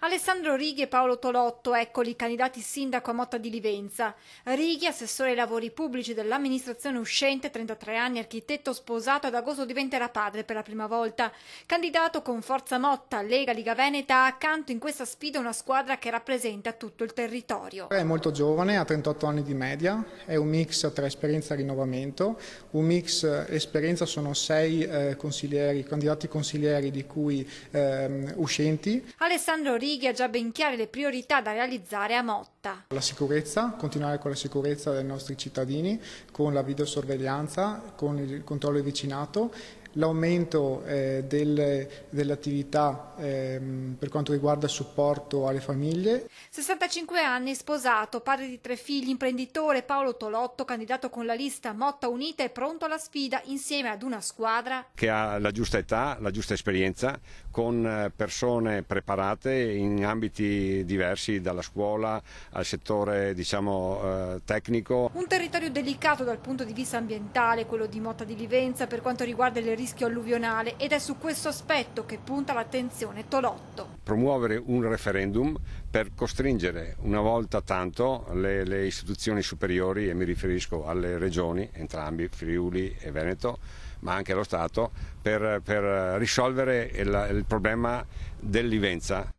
Alessandro Righi e Paolo Tolotto, eccoli candidati sindaco a Motta di Livenza. Righi, assessore ai lavori pubblici dell'amministrazione uscente, 33 anni, architetto sposato, ad agosto diventerà padre per la prima volta. Candidato con Forza Motta, Lega, Liga Veneta, ha accanto in questa sfida una squadra che rappresenta tutto il territorio. È molto giovane, ha 38 anni di media, è un mix tra esperienza e rinnovamento. Un mix esperienza sono 6 candidati consiglieri, di cui uscenti. Alessandro Righi ha già ben chiare le priorità da realizzare a Motta. La sicurezza, continuare con la sicurezza dei nostri cittadini, con la videosorveglianza, con il controllo del vicinato, l'aumento dell'attività per quanto riguarda il supporto alle famiglie. 65 anni, sposato, padre di 3 figli, imprenditore, Paolo Tolotto, candidato con la lista Motta Unita, è pronto alla sfida insieme ad una squadra che ha la giusta età, la giusta esperienza, con persone preparate in ambiti diversi, dalla scuola al settore tecnico. Un territorio delicato dal punto di vista ambientale, quello di Motta di Livenza, per quanto riguarda il rischio alluvionale, ed è su questo aspetto che punta l'attenzione Tolotto. Promuovere un referendum per costringere una volta tanto le istituzioni superiori, e mi riferisco alle regioni, entrambi, Friuli e Veneto, ma anche allo Stato, per risolvere il problema del Livenza.